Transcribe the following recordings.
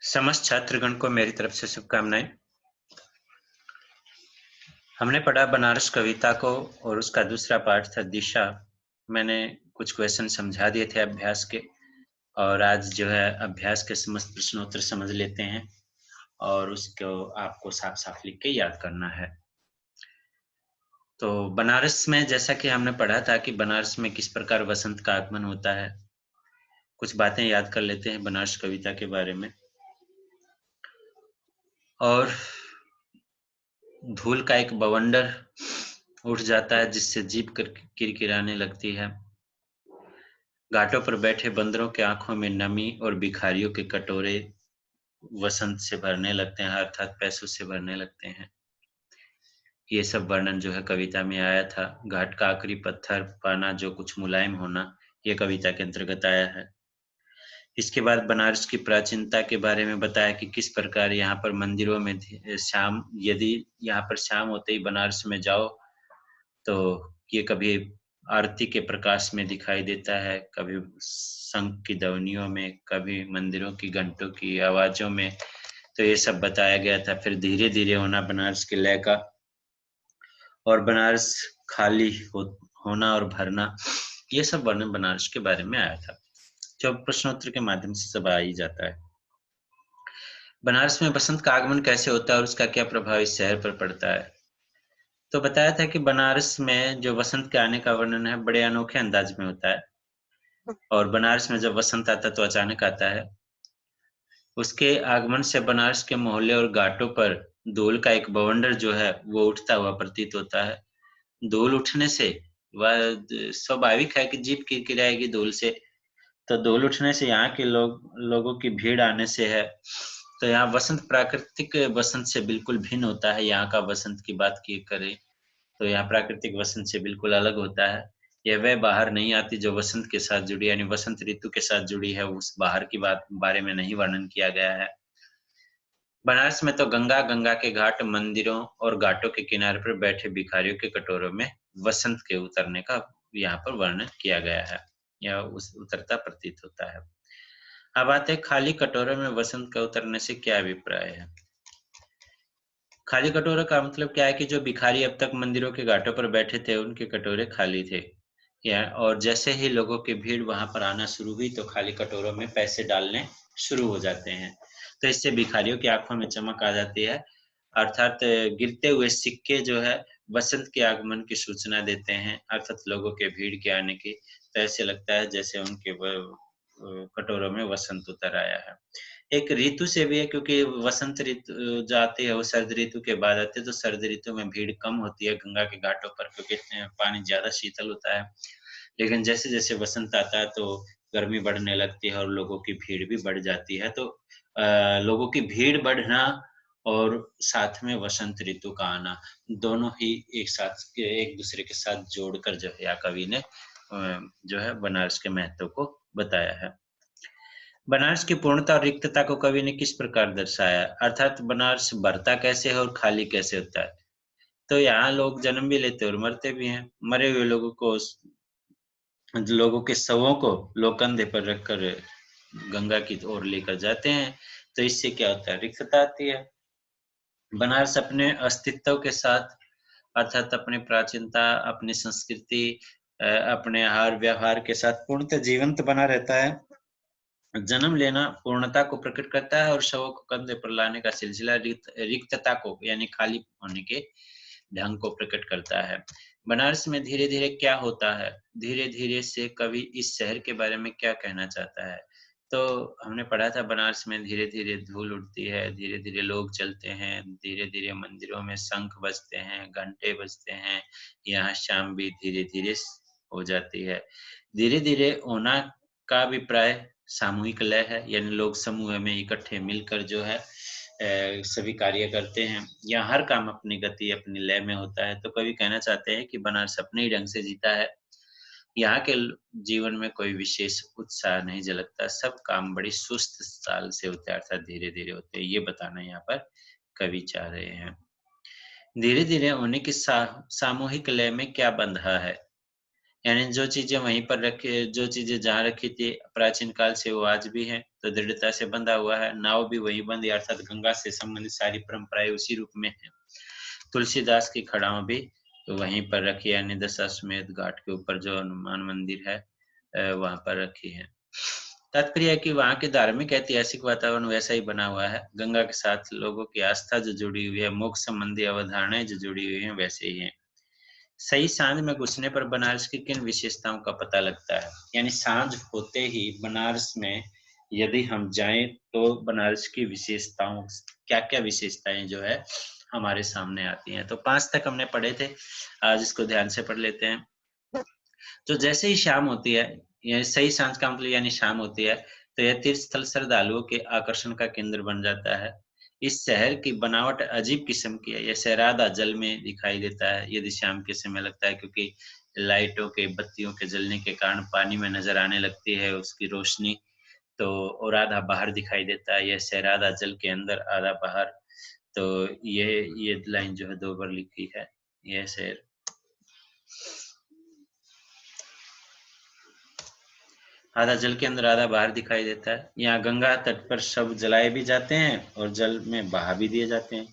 समस्त छात्रगण को मेरी तरफ से शुभकामनाएं। हमने पढ़ा बनारस कविता को और उसका दूसरा पाठ था दिशा। मैंने कुछ क्वेश्चन समझा दिए थे अभ्यास के, और आज जो है अभ्यास के समस्त प्रश्नोत्तर समझ लेते हैं और उसको आपको साफ साफ लिख के याद करना है। तो बनारस में जैसा कि हमने पढ़ा था कि बनारस में किस प्रकार वसंत का आगमन होता है, कुछ बातें याद कर लेते हैं बनारस कविता के बारे में। और धूल का एक बवंडर उठ जाता है जिससे जीभ किरकिराने लगती है। घाटों पर बैठे बंदरों के आंखों में नमी और भिखारियों के कटोरे वसंत से भरने लगते हैं, अर्थात पैसों से भरने लगते हैं। ये सब वर्णन जो है कविता में आया था। घाट का आखिरी पत्थर पाना जो कुछ मुलायम होना, ये कविता के अंतर्गत आया है। इसके बाद बनारस की प्राचीनता के बारे में बताया कि किस प्रकार यहाँ पर मंदिरों में शाम, यदि यहाँ पर शाम होते ही बनारस में जाओ तो ये कभी आरती के प्रकाश में दिखाई देता है, कभी शंख की ध्वनियों में, कभी मंदिरों की घंटों की आवाजों में। तो ये सब बताया गया था। फिर धीरे धीरे होना बनारस के लय का, और बनारस खाली होना और भरना, ये सब वर्णन बनारस के बारे में आया था, जो प्रश्नोत्तर के माध्यम से सब आ ही जाता है। बनारस में बसंत का आगमन कैसे होता है और उसका क्या प्रभाव इस शहर पर पड़ता है। तो बताया था कि बनारस में जो वसंत के आने का वर्णन है बड़े अनोखे अंदाज में होता है, और बनारस में जब वसंत आता है तो अचानक आता है। उसके आगमन से बनारस के मोहल्ले और घाटों पर धूल का एक बवंडर जो है वो उठता हुआ प्रतीत होता है। धूल उठने से वह स्वाभाविक है कि जीभ किरकिराएगी धूल से, तो धूल उठने से यहाँ के लोगों की भीड़ आने से है। तो यहाँ वसंत प्राकृतिक वसंत से बिल्कुल भिन्न होता है। यहाँ का वसंत की बात की करें तो यहाँ प्राकृतिक वसंत से बिल्कुल अलग होता है। यह वह बाहर नहीं आती जो वसंत के साथ जुड़ी, यानी वसंत ऋतु के साथ जुड़ी है, उस बाहर की बारे में नहीं वर्णन किया गया है। बनारस में तो गंगा के घाट, मंदिरों और घाटों के किनारे पर बैठे भिखारियों के कटोरों में वसंत के उतरने का यहाँ पर वर्णन किया गया है, या उस उतरता प्रतीत होता है। अब आते हैं खाली कटोरों में वसंत का उतरने से क्या अभिप्राय है। खाली कटोरे का मतलब क्या है कि जो भिखारी अब तक मंदिरों के घाटों पर बैठे थे उनके कटोरे खाली थे, या और जैसे ही लोगों की भीड़ वहां पर आना शुरू हुई तो खाली कटोरों में पैसे डालने शुरू हो जाते हैं। तो इससे भिखारियों की आंखों में चमक आ जाती है, अर्थात गिरते हुए सिक्के जो है वसंत के आगमन की सूचना देते हैं, अर्थात लोगों के भीड़ के आने की। तो ऐसे लगता है जैसे उनके कटोरों में वसंत उतर आया है। एक ऋतु से भी है, क्योंकि वसंत ऋतु जो आती है वो सर्द ऋतु के बाद आती है, तो सर्द ऋतु में भीड़ कम होती है गंगा के घाटों पर, क्योंकि पानी ज्यादा शीतल होता है। लेकिन जैसे जैसे वसंत आता है तो गर्मी बढ़ने लगती है और लोगों की भीड़ भी बढ़ जाती है। तो लोगों की भीड़ बढ़ना और साथ में वसंत ऋतु का आना, दोनों ही एक साथ एक दूसरे के साथ जोड़कर जो है या कवि ने जो है बनारस के महत्व को बताया है। बनारस की पूर्णता और रिक्तता को कवि ने किस प्रकार दर्शाया, अर्थात बनारस भरता कैसे है और खाली कैसे होता है। तो यहाँ लोग जन्म भी लेते हैं और मरते भी हैं। मरे हुए लोगों के शवों को लोग कंधे पर रखकर गंगा की ओर लेकर जाते हैं। तो इससे क्या होता है, रिक्तता आती है। बनारस अपने अस्तित्व के साथ, अर्थात अपनी प्राचीनता, अपनी संस्कृति, अपने आहार व्यवहार के साथ पूर्णतः जीवंत बना रहता है। जन्म लेना पूर्णता को प्रकट करता है और शवों को कंधे पर लाने का सिलसिला रिक्तता को, यानी खाली होने के ढंग को प्रकट करता है। बनारस में धीरे धीरे क्या होता है, धीरे धीरे से कवि इस शहर के बारे में क्या कहना चाहता है। तो हमने पढ़ा था बनारस में धीरे धीरे धूल उड़ती है, धीरे धीरे लोग चलते हैं, धीरे धीरे मंदिरों में शंख बजते हैं, घंटे बजते हैं, यहाँ शाम भी धीरे धीरे हो जाती है। धीरे धीरे होना का अभिप्राय सामूहिक लय है, यानी लोग समूह में इकट्ठे मिलकर जो है सभी कार्य करते हैं। यहाँ हर काम अपनी गति, अपनी लय में होता है। तो कवि कहना चाहते हैं कि बनारस अपने ही ढंग से जीता है। यहाँ के जीवन में कोई विशेष उत्साह नहीं झलकता, सब काम बड़ी सुस्त चाल से होते हैं, अर्थात धीरे धीरे होते हैं। ये बताना यहाँ पर कवि चाह रहे हैं। धीरे धीरे होने की सामूहिक लय में क्या बंधा है, यानी जो चीजें वहीं पर रखी, जो चीजें जहाँ रखी थी प्राचीन काल से वो आज भी है, तो दृढ़ता से बंधा हुआ है। नाव भी वही बंधी, अर्थात गंगा से संबंधित सारी परंपराएं उसी रूप में है। तुलसीदास की खड़ाओं भी तो वहीं पर रखी है, यानी दशाश्वमेध घाट के ऊपर जो हनुमान मंदिर है वहां पर रखी है। तात्पर्य है कि वहाँ के धार्मिक ऐतिहासिक वातावरण वैसा ही बना हुआ है। गंगा के साथ लोगों की आस्था जो जुड़ी हुई है, मोक्ष संबंधी अवधारणाएं जो जुड़ी हुई हैं वैसे ही हैं। सही सांझ में घुसने पर बनारस की किन विशेषताओं का पता लगता है? यानी सांझ होते ही बनारस में यदि हम जाएं तो बनारस की विशेषताओं, क्या-क्या विशेषताएं जो है हमारे सामने आती हैं। तो 5 तक हमने पढ़े थे, आज इसको ध्यान से पढ़ लेते हैं। तो जैसे ही शाम होती है, यानी सही सांझ का मतलब यानी शाम होती है, तो यह तीर्थ स्थल श्रद्धालुओं के आकर्षण का केंद्र बन जाता है। इस शहर की बनावट अजीब किस्म की है, यह शहरादा जल में दिखाई देता है यदि शाम के समय लगता है, क्योंकि लाइटों के, बत्तियों के जलने के कारण पानी में नजर आने लगती है उसकी रोशनी, तो और आधा बाहर दिखाई देता है। यह शहर आधा जल के अंदर, आधा बाहर। तो ये लाइन जो है 2 बार लिखी है। यह शहर आधा जल के अंदर, आधा बाहर दिखाई देता है। यहाँ गंगा तट पर शव जलाए भी जाते हैं और जल में बहा भी दिए जाते हैं।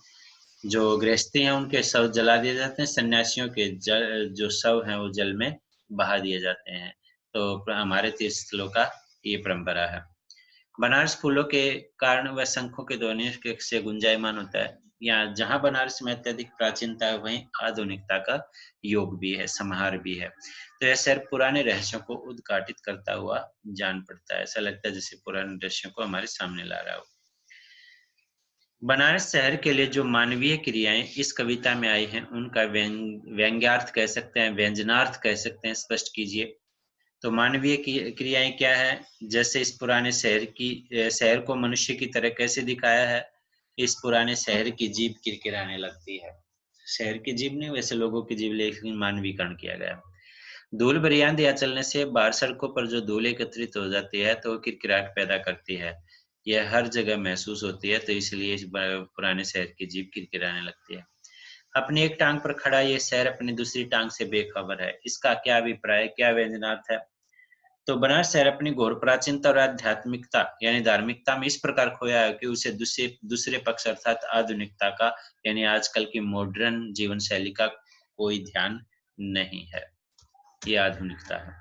जो गृहस्थी हैं उनके शव जला दिए जाते हैं, सन्यासियों के जो शव हैं वो जल में बहा दिए जाते हैं। तो हमारे तीर्थ स्थलों का ये परंपरा है। बनारस फूलों के कारण व शंखों के ध्वनि से गुंजायमान होता है। यहाँ जहाँ बनारस में अत्यधिक प्राचीनता है, वहीं आधुनिकता का योग भी है, समाहार भी है। तो यह शहर पुराने रहस्यों को उद्घाटित करता हुआ जान पड़ता है। ऐसा लगता है जैसे पुराने रहस्यों को हमारे सामने ला रहा हो। बनारस शहर के लिए जो मानवीय क्रियाएं इस कविता में आई हैं, उनका व्यंग्यार्थ कह सकते हैं, व्यंजनार्थ कह सकते हैं, स्पष्ट कीजिए। तो मानवीय क्रियाएं क्या है? जैसे इस पुराने शहर को मनुष्य की तरह कैसे दिखाया है? इस पुराने शहर की जीभ किरकिराने लगती है। शहर की जीभ नहीं, वैसे लोगों की जीभ, लेकिन मानवीकरण किया गया। धूल भरी आंधियां चलने से बाहर सड़कों पर जो धूल एकत्रित हो जाती है तो वो किरकिराहट पैदा करती है। यह हर जगह महसूस होती है, तो इसलिए इस पुराने शहर की जीभ किरकिराने लगती है। अपनी एक टांग पर खड़ा ये शहर अपनी दूसरी टांग से बेखबर है। इसका क्या अभिप्राय, क्या व्यंजनार्थ है? तो बनारस शहर अपनी घोर प्राचीनता और आध्यात्मिकता यानी धार्मिकता में इस प्रकार खोया है कि उसे दूसरे दूसरे पक्ष अर्थात आधुनिकता का, यानी आजकल की मॉडर्न जीवन शैली का कोई ध्यान नहीं है। ये आधुनिकता है।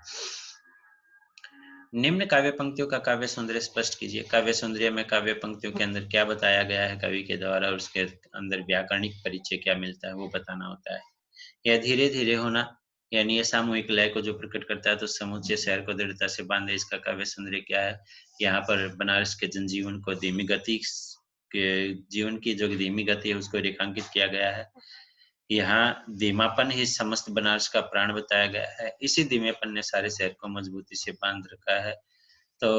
निम्न काव्य पंक्तियों का काव्य सौंदर्य स्पष्ट कीजिए। काव्य सौंदर्य में काव्य पंक्तियों के अंदर क्या बताया गया है कवि के द्वारा, और उसके अंदर व्याकरणिक परिचय क्या मिलता है वो बताना होता है। यह धीरे धीरे होना, यानी ये सामूहिक लय को जो प्रकट करता है, तो समूचे शहर को दृढ़ता से बांधे, इसका काव्य सौंदर्य क्या है? यहाँ पर बनारस के जनजीवन को, धीमी गति के जीवन की जो धीमी गति है उसको रेखांकित किया गया है। यहाँ धीमापन ही समस्त बनारस का प्राण बताया गया है। इसी धीमेपन ने सारे शहर को मजबूती से बांध रखा है। तो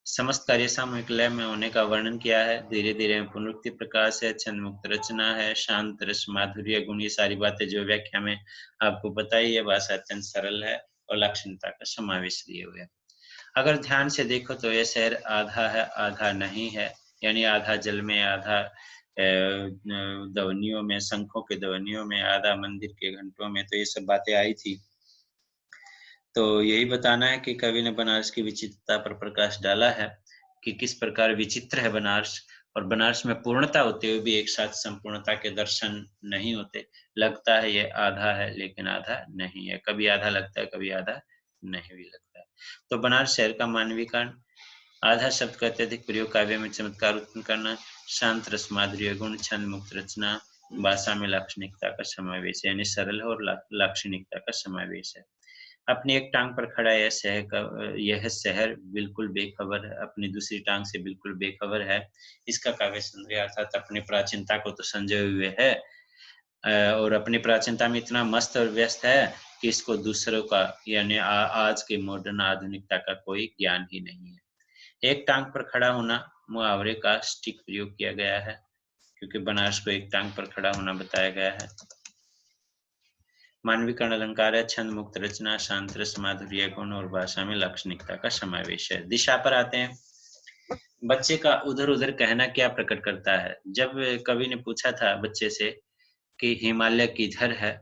समस्त कार्य सामूहिक लय में होने का वर्णन किया है। धीरे धीरे पुनरुक्ति प्रकाश है, छंद मुक्त रचना है, शांत रस, माधुर्य गुण, ये सारी बातें जो व्याख्या में आपको बताई है। भाषा अत्यंत सरल है और लाक्षणिकता का समावेश लिए हुए है। अगर ध्यान से देखो तो यह शहर आधा है आधा नहीं है, यानी आधा जल में, आधा ध्वनियों में, शंखों के ध्वनियों में, आधा मंदिर के घंटों में। तो ये सब बातें आई थी। तो यही बताना है कि कवि ने बनारस की विचित्रता पर प्रकाश डाला है कि किस प्रकार विचित्र है बनारस, और बनारस में पूर्णता होते हुए भी एक साथ संपूर्णता के दर्शन नहीं होते। लगता है ये आधा है लेकिन आधा नहीं है, कभी आधा लगता है, कभी आधा नहीं भी लगता है। तो बनारस शहर का मानवीकरण, आधा शब्द का अत्यधिक प्रयोग काव्य में चमत्कार उत्पन्न करना, शांत रस, माधुर्य गुण, छंद मुक्त रचना, भाषा में लाक्षणिकता का समावेश है, यानी सरल और लाक्षणिकता का समावेश है। अपनी एक टांग पर खड़ा यह शहर बिल्कुल बेखबर है, अपनी दूसरी टांग से बिल्कुल बेखबर है। इसका काव्य सौंदर्य अर्थात अपनी प्राचीनता को तो संजोए हुए है, और अपनी प्राचीनता में इतना मस्त और व्यस्त है कि इसको दूसरों का, यानी आज के मॉडर्न आधुनिकता का कोई ज्ञान ही नहीं है। एक टांग पर खड़ा होना मुहावरे का सटीक प्रयोग किया गया है, क्योंकि बनारस को एक टांग पर खड़ा होना बताया गया है। मानवीकरण अलंकार है, छंद मुक्त रचना, शांत रस, माधुर्य गुण और भाषा में लाक्षणिकता का समावेश है। दिशा पर आते हैं। बच्चे का उधर उधर कहना क्या प्रकट करता है? जब कवि ने पूछा था बच्चे से कि हिमालय किधर है,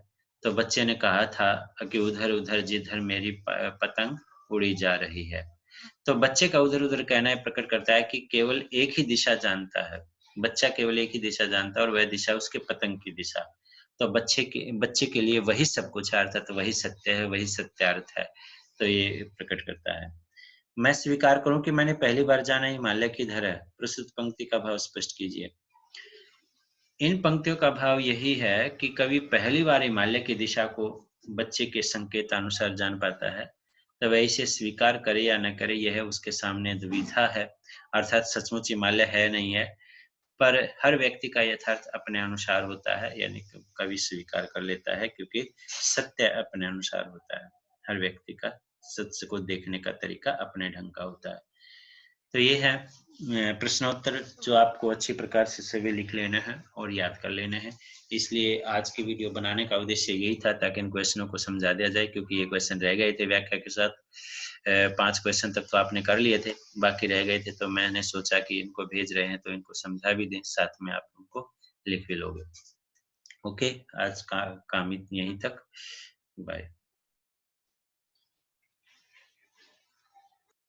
तो बच्चे ने कहा था कि उधर-उधर जिधर मेरी पतंग उड़ी जा रही है। तो बच्चे का उधर-उधर कहना ये प्रकट करता है कि केवल एक ही दिशा जानता है। बच्चा केवल एक ही दिशा जानता है और वह दिशा उसके पतंग की दिशा। तो बच्चे के लिए वही सब कुछ है, अर्थात वही सत्य है, वही सत्यार्थ है। तो ये प्रकट करता है। मैं स्वीकार करूँ कि मैंने पहली बार जाना हिमालय किधर है? प्रस्तुत पंक्ति का भाव स्पष्ट कीजिए। इन पंक्तियों का भाव यही है कि कवि पहली बार हिमालय की दिशा को बच्चे के संकेतानुसार जान पाता है, तो वह इसे स्वीकार करे या न करे यह उसके सामने दुविधा है। अर्थात सचमुच हिमालय है नहीं है, पर हर व्यक्ति का यथार्थ अपने अनुसार होता है, यानी कि कवि स्वीकार कर लेता है क्योंकि सत्य अपने अनुसार होता है। हर व्यक्ति का सत्य को देखने का तरीका अपने ढंग का होता है। तो ये है प्रश्नोत्तर जो आपको अच्छी प्रकार से सभी लिख लेना है और याद कर लेना है। इसलिए आज की वीडियो बनाने का उद्देश्य यही था ताकि इन क्वेश्चनों को समझा दिया जाए क्योंकि ये क्वेश्चन रह गए थे व्याख्या के साथ। 5 क्वेश्चन तक तो आपने कर लिए थे, बाकी रह गए थे तो मैंने सोचा कि इनको भेज रहे हैं तो इनको समझा भी दें, साथ में आप उनको लिख भी लोगे। ओके, आज का काम यहीं तक। बाय।